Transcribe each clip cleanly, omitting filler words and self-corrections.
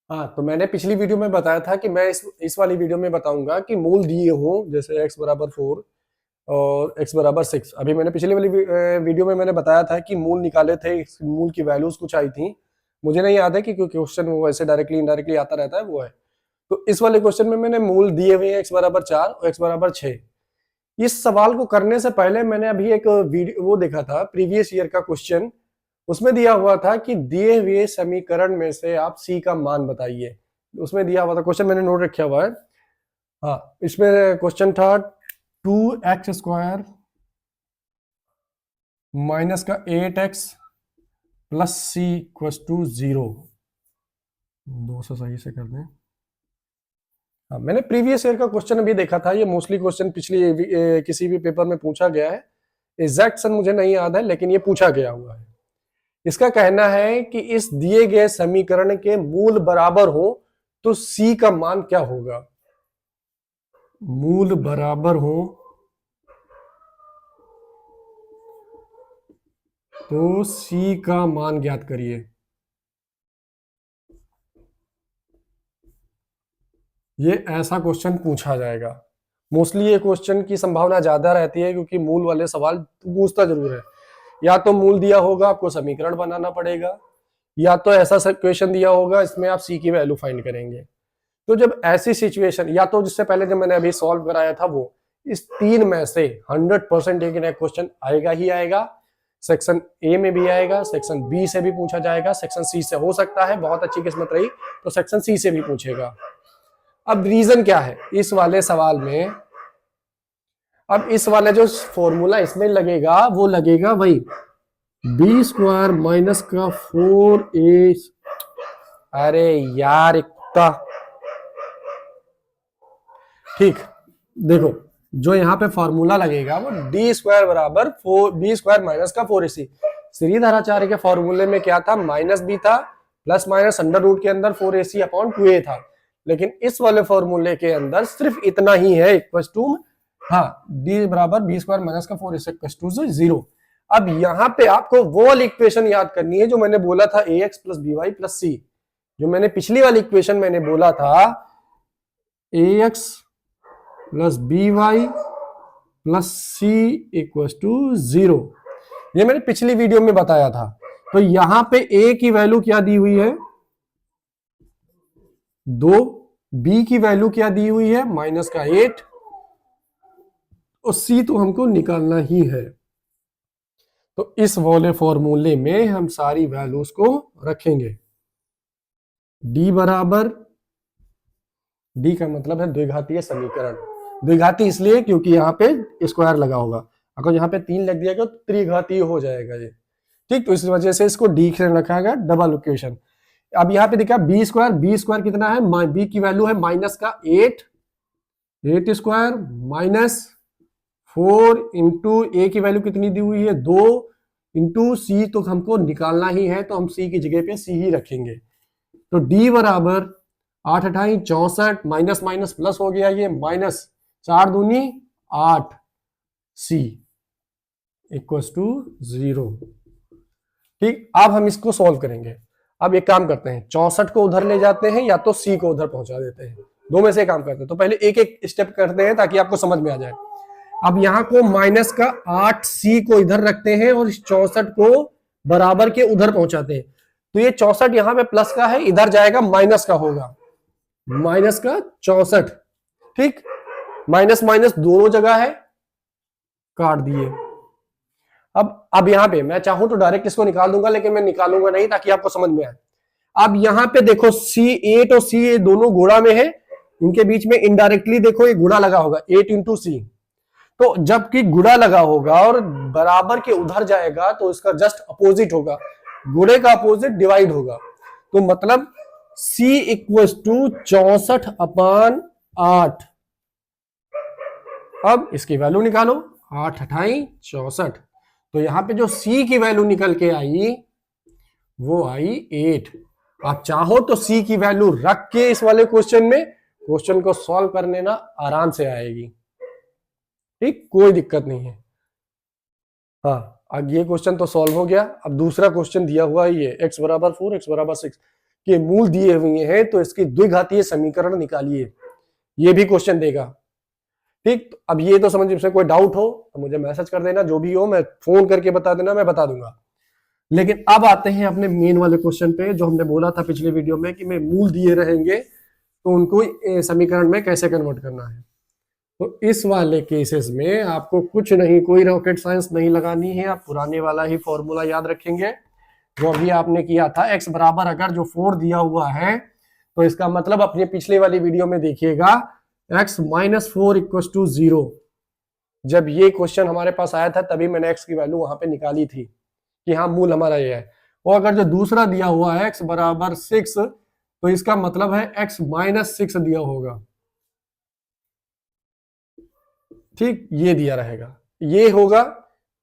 हाँ, तो मैंने पिछली वीडियो में बताया था कि मैं इस वाली वीडियो में बताऊंगा कि मूल दिए हों, जैसे x बराबर 4 और x बराबर 6। अभी मैंने पिछली वाली वीडियो में मैंने बताया था कि मूल निकाले थे, इस मूल की वैल्यूज कुछ आई थी। मुझे नहीं याद है कि कोई क्वेश्चन वो वैसे डायरेक्टली इनडायरेक्टली आता रहता है, वो है। तो इस वाले क्वेश्चन में मैंने मूल दिए हुए हैं x बराबर 4 और x बराबर 6। इस सवाल को करने से पहले मैंने अभी एक वीडियो वो देखा था, प्रीवियस ईयर का क्वेश्चन। उसमें दिया हुआ था कि दिए हुए समीकरण में से आप सी का मान बताइए। उसमें दिया हुआ था क्वेश्चन, मैंने नोट रखा हुआ है। हाँ, इसमें क्वेश्चन था 2x² माइनस का 8x plus C equals to 0। 200 सही से कर दें। हाँ, मैंने प्रीवियस ईयर का क्वेश्चन अभी देखा था। ये मोस्टली क्वेश्चन पिछली किसी भी पेपर में पूछा गया है। एग्जैक्ट सन मुझे नहीं याद है, लेकिन ये पूछा गया हुआ है। इसका कहना है कि इस दिए गए समीकरण के मूल बराबर हो तो सी का मान क्या होगा। मूल बराबर हो तो सी का मान ज्ञात करिए। ये ऐसा क्वेश्चन पूछा जाएगा। मोस्टली ये क्वेश्चन की संभावना ज्यादा रहती है, क्योंकि मूल वाले सवाल पूछता जरूर है। या तो मूल दिया होगा, आपको समीकरण बनाना पड़ेगा, या तो ऐसा क्वेश्चन दिया होगा इसमें आप सी की वैल्यू फाइंड करेंगे। तो जब ऐसी सिचुएशन, या तो जिससे पहले जब मैंने अभी सॉल्व कराया था वो, इस तीन में से 100% एक ना एक क्वेश्चन आएगा ही आएगा। सेक्शन ए में भी आएगा, सेक्शन बी से भी पूछा जाएगा, सेक्शन सी से हो सकता है बहुत अच्छी किस्मत रही तो सेक्शन सी से भी पूछेगा। अब रीजन क्या है इस वाले सवाल में? अब इस वाले जो फॉर्मूला इसमें लगेगा वो लगेगा वही b² माइनस का 4a। अरे यार इतना ठीक, देखो जो यहाँ पे फॉर्मूला लगेगा वो d² बराबर 4b² माइनस का 4ac। श्रीधराचार्य के फॉर्मूले में क्या था? माइनस b था, प्लस माइनस अंडर रूट के अंदर 4ac अपॉन 2a था। लेकिन इस वाले फॉर्मूले के अंदर सिर्फ इतना ही है, इक्वल टू, हाँ, d बराबर b² माइनस का 4ac इक्वल टू 0। अब यहाँ पे आपको वो वाली इक्वेशन याद करनी है जो मैंने बोला था ax plus by plus c। जो मैंने पिछली वाली इक्वेशन मैंने बोला था ax plus by plus C equal to 0। ये मैंने पिछली वीडियो में बताया था। तो यहां पे a की वैल्यू क्या दी हुई है? 2। b की वैल्यू क्या दी हुई है? माइनस का 8। और c तो हमको निकालना ही है। तो इस वाले फॉर्मूले में हम सारी वैल्यूज को रखेंगे। d बराबर, d का मतलब है द्विघातीय समीकरण। द्विघाती इसलिए क्योंकि यहाँ पे स्क्वायर लगा होगा। अगर यहाँ पे 3 लग दिया तो त्रिघातीय हो जाएगा ये। ठीक, तो इस वजह से इसको डी रखा गया, डबल इक्वेशन। अब यहाँ पे देखा b² कितना है? b की वैल्यू है माइनस का 8 माइनस 4 इंटू ए की वैल्यू कितनी दी हुई है? 2 इंटू सी तो हमको निकालना ही है, तो हम सी की जगह पे सी ही रखेंगे। तो d बराबर 8 अठाई 64, माइनस माइनस प्लस हो गया, ये माइनस 4 दूनी 8 सी इक्वल टू 0। ठीक, अब हम इसको सॉल्व करेंगे। अब एक काम करते हैं, 64 को उधर ले जाते हैं या तो सी को उधर पहुंचा देते हैं, दो में से काम करते हैं। तो पहले एक एक स्टेप करते हैं ताकि आपको समझ में आ जाए। अब यहाँ को माइनस का 8c को इधर रखते हैं और इस 64 को बराबर के उधर पहुंचाते हैं। तो ये 64 यहाँ पे प्लस का है, इधर जाएगा माइनस का होगा, माइनस का 64। ठीक, माइनस माइनस दोनों जगह है, काट दिए। अब यहां पे मैं चाहूं तो डायरेक्ट इसको निकाल दूंगा, लेकिन मैं निकालूंगा नहीं ताकि आपको समझ में आए। अब यहां पे देखो C8 और C दोनों गुणा में है, इनके बीच में इनडायरेक्टली देखो ये गुणा लगा होगा 8 इंटू सी। तो जबकि गुणा लगा होगा और बराबर के उधर जाएगा तो इसका जस्ट अपोजिट होगा, गुणे का अपोजिट डिवाइड होगा। तो मतलब C इक्वल टू 64 अपान 8। अब इसकी वैल्यू निकालो, 8 अठाई 64। तो यहां पे जो C की वैल्यू निकल के आई वो आई 8। आप चाहो तो C की वैल्यू रख के इस वाले क्वेश्चन में क्वेश्चन को सॉल्व करने ना आराम से आएगी। ठीक, कोई दिक्कत नहीं है। हाँ, अब ये क्वेश्चन तो सॉल्व हो गया। अब दूसरा क्वेश्चन दिया हुआ है ये x बराबर 4 x बराबर 6। के मूल दिए हुए हैं तो इसकी द्विघातीय समीकरण निकालिए, ये भी क्वेश्चन देगा। ठीक, तो अब ये तो समझ में कोई डाउट हो तो मुझे मैसेज कर देना, जो भी हो मैं फोन करके बता देना, मैं बता दूंगा। लेकिन अब आते हैं अपने मेन वाले क्वेश्चन पे, जो हमने बोला था पिछले वीडियो में कि मैं मूल दिए रहेंगे तो उनको समीकरण में कैसे कन्वर्ट करना है। तो इस वाले केसेस में आपको कुछ नहीं, कोई रॉकेट साइंस नहीं लगानी है, आप पुराने वाला ही फॉर्मूला याद रखेंगे जो अभी आपने किया था। x बराबर अगर जो 4 दिया हुआ है तो इसका मतलब अपने पिछले वाली वीडियो में देखिएगा x माइनस 4 इक्वल टू 0। जब ये क्वेश्चन हमारे पास आया था तभी मैंने x की वैल्यू वहां पे निकाली थी कि हाँ मूल हमारा ये है। और अगर जो दूसरा दिया हुआ है x बराबर 6 तो इसका मतलब है x माइनस 6 दिया होगा। ठीक, ये दिया रहेगा, ये होगा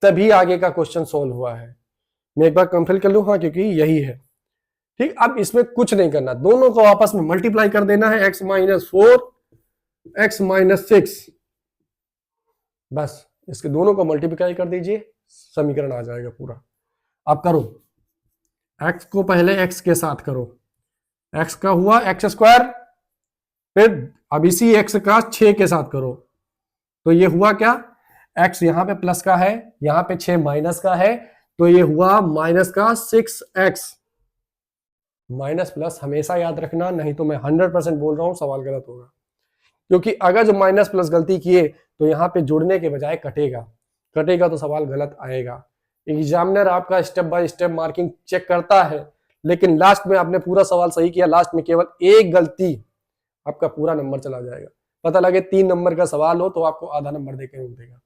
तभी आगे का क्वेश्चन सॉल्व हुआ है। मैं एक बार कंफर्म कर लूं, हाँ क्योंकि यही है। ठीक, अब इसमें कुछ नहीं करना, दोनों को आपस में मल्टीप्लाई कर देना है, x माइनस 4 x माइनस 6, बस इसके दोनों को मल्टीप्लाई कर दीजिए, समीकरण आ जाएगा पूरा। अब करो, x को पहले x के साथ करो, x का हुआ x स्क्वायर, फिर अब इसी x का 6 के साथ करो तो ये हुआ क्या, x यहाँ पे प्लस का है, यहाँ पे 6 माइनस का है, तो ये हुआ माइनस का 6x। माइनस प्लस हमेशा याद रखना, नहीं तो मैं 100% बोल रहा हूं सवाल गलत होगा। क्योंकि अगर जो माइनस प्लस गलती किए तो यहाँ पे जुड़ने के बजाय कटेगा, कटेगा तो सवाल गलत आएगा। एग्जामिनर आपका step by step marking check करता है, लेकिन लास्ट में आपने पूरा सवाल सही किया, लास्ट में केवल एक गलती, आपका पूरा नंबर चला जाएगा। पता लगे 3 नंबर का सवाल हो तो आपको आधा नंबर देकर रोक देगा।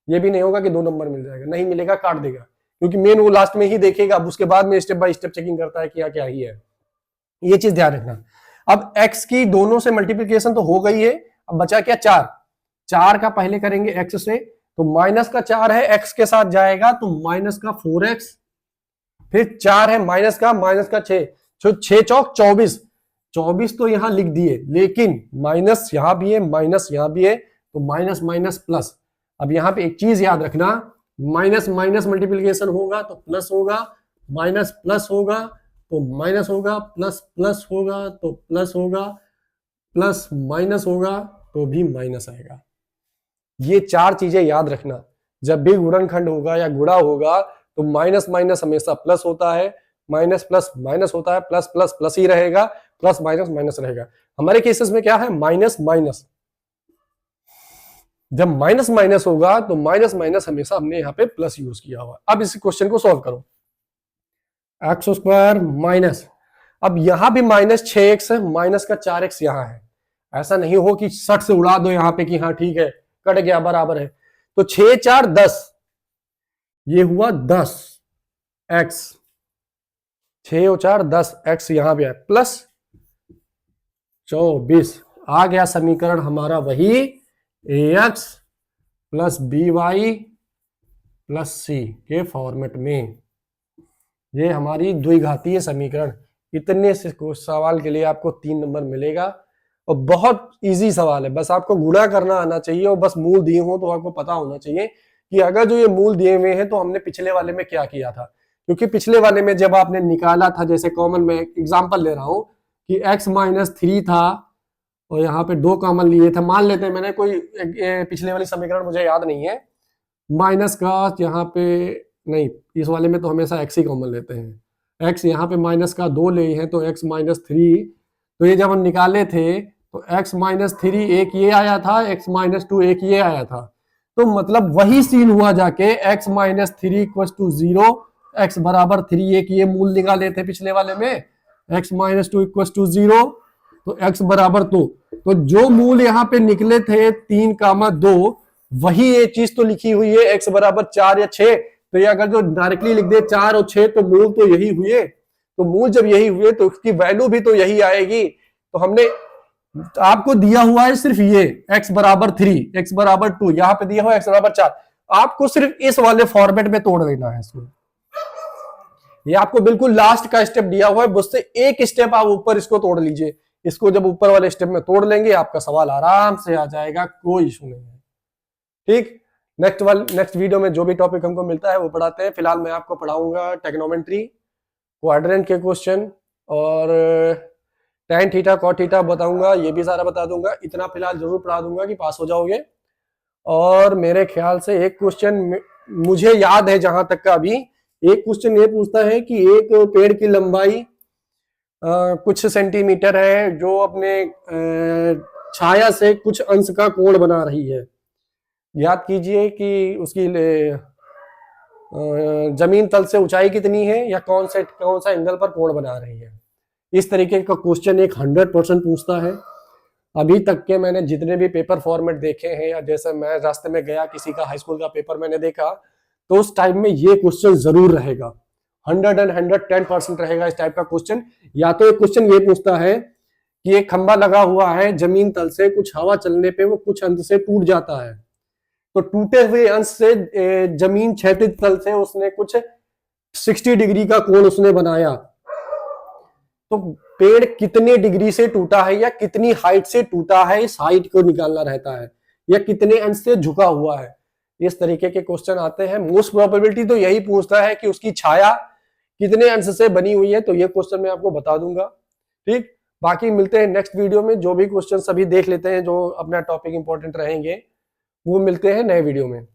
ये भी नहीं होगा कि 2 नंबर मिल जाएगा, नहीं मिलेगा, काट देगा, क्योंकि मेन वो लास्ट में ही देखेगा, अब उसके बाद में स्टेप बाय स्टेप चेकिंग करता है कि क्या ही है। ये चीज ध्यान रखना। अब x की दोनों से मल्टीप्लीकेशन तो हो गई है, अब बचा क्या 4। 4 का पहले करेंगे x से, तो माइनस का 4 है, x के साथ जाएगा तो माइनस का 4x, फिर 4 है माइनस का 6, तो 6 चौक 24, 24 तो यहां लिख दिए, लेकिन माइनस यहां भी है, माइनस यहां भी है, तो माइनस माइनस प्लस। अब यहां पे एक चीज याद रखना, माइनस माइनस मल्टीप्लीकेशन होगा तो प्लस होगा, माइनस प्लस होगा तो माइनस होगा, प्लस प्लस होगा तो प्लस होगा, प्लस माइनस होगा तो भी माइनस आएगा। ये 4 चीजें याद रखना, जब भी गुणनखंड होगा या गुणा होगा तो माइनस माइनस हमेशा प्लस होता है, माइनस प्लस माइनस होता है, प्लस प्लस प्लस ही रहेगा, प्लस माइनस माइनस रहेगा। हमारे केसेस में क्या है, माइनस माइनस, जब माइनस माइनस होगा तो माइनस माइनस हमेशा हमने यहाँ पे प्लस यूज किया हुआ। अब इस क्वेश्चन को सॉल्व करो, एक्स स्क्वायर माइनस, अब यहां भी माइनस 6x है, माइनस का 4x यहां है, ऐसा नहीं हो कि 60 से उड़ा दो यहाँ पे कि हाँ ठीक है कट गया बराबर है, तो 6 4 10, ये हुआ 10x, 6 और 4 10x, यहां भी है प्लस 24, आ गया समीकरण हमारा वही ax plus by plus c के फॉर्मेट में। ये हमारी द्विघातीय समीकरण, इतने से सवाल के लिए आपको 3 नंबर मिलेगा, और बहुत इजी सवाल है, बस आपको गुणा करना आना चाहिए और बस मूल दिए हो तो आपको पता होना चाहिए कि अगर जो ये मूल दिए हुए हैं तो हमने पिछले वाले में क्या किया था। क्योंकि पिछले वाले में जब आपने निकाला था, जैसे कॉमन में एग्जांपल ले रहा हूं कि x माइनस 3 था और यहाँ पे 2 कॉमन लिए थे, मान लेते हैं, मैंने कोई पिछले वाली समीकरण मुझे याद नहीं है, माइनस का यहाँ पे नहीं, इस वाले में तो हमेशा x ही कॉमन लेते हैं, x यहाँ पे माइनस का 2 ले हैं तो x माइनस 3, तो ये जब हम निकाले थे तो x माइनस 3 एक ये आया था, x माइनस 2 एक ये आया था, तो मतलब वही सीन हुआ जाके x minus 3 equal to 0, x बराबर 3 एक ये मूल निकाले थे पिछले वाले में, x माइनस 2 इक्वल टू 0, तो x बराबर 2, तो जो मूल यहाँ पे निकले थे 3 कामा 2, वही ये चीज तो लिखी हुई है x बराबर 4 या 6, तो ये अगर जो डायरेक्टली लिख दे 4 और 6 तो मूल तो यही हुए, तो मूल जब यही हुए तो उसकी वैल्यू भी तो यही आएगी। तो हमने आपको दिया हुआ है सिर्फ ये x बराबर 3, x बराबर 2, यहाँ पे दिया हुआ x बराबर 4, आपको सिर्फ इस वाले फॉर्मेट में तोड़ देना है इसको। ये आपको बिल्कुल लास्ट का स्टेप दिया हुआ है, उससे एक स्टेप आप ऊपर इसको तोड़ लीजिए, इसको जब ऊपर वाले स्टेप में तोड़ लेंगे आपका सवाल आराम से आ जाएगा, कोई इशू नहीं है। ठीक, नेक्स्ट वीडियो में जो भी टॉपिक हमको मिलता है वो पढ़ाते हैं। फिलहाल मैं आपको पढ़ाऊंगा ट्रिग्नोमेट्री, क्वाड्रेंट के क्वेश्चन और tan थीटा cot थीटा बताऊंगा, ये भी सारा बता दूंगा। इतना फिलहाल जरूर पढ़ा दूंगा कि पास हो जाओगे। और मेरे ख्याल से एक क्वेश्चन मुझे याद है जहां तक का, अभी एक क्वेश्चन ये पूछता है कि एक पेड़ की लंबाई कुछ सेंटीमीटर है जो अपने छाया से कुछ अंश का कोण बना रही है। याद कीजिए कि उसकी जमीन तल से ऊंचाई कितनी है या कौन सा एंगल पर कोण बना रही है। इस तरीके का क्वेश्चन एक 100% पूछता है। अभी तक के मैंने जितने भी पेपर फॉर्मेट देखे हैं, या जैसे मैं रास्ते में गया किसी का हाई स्कूल का पेपर मैंने देखा, तो उस टाइम में ये क्वेश्चन जरूर रहेगा। 110% रहेगा इस टाइप का क्वेश्चन। या तो एक क्वेश्चन ये पूछता है कि एक खंभा लगा हुआ है जमीन तल से, कुछ हवा चलने पे वो कुछ अंश से टूट जाता है, तो टूटे हुए अंश से जमीन क्षैतिज तल से उसने कुछ 60 डिग्री का कोण उसने बनाया, तो पेड़ कितने डिग्री से टूटा है या कितनी हाइट से टूटा है, इस हाइट को निकालना रहता है, या कितने अंश से झुका हुआ है। इस तरीके के क्वेश्चन आते हैं। मोस्ट प्रोबेबिलिटी तो यही पूछता है कि उसकी छाया कितने अंश से बनी हुई है, तो ये क्वेश्चन मैं आपको बता दूंगा। ठीक, बाकी मिलते हैं नेक्स्ट वीडियो में। जो भी क्वेश्चन सभी देख लेते हैं जो अपना टॉपिक इंपॉर्टेंट रहेंगे, वो मिलते हैं नए वीडियो में।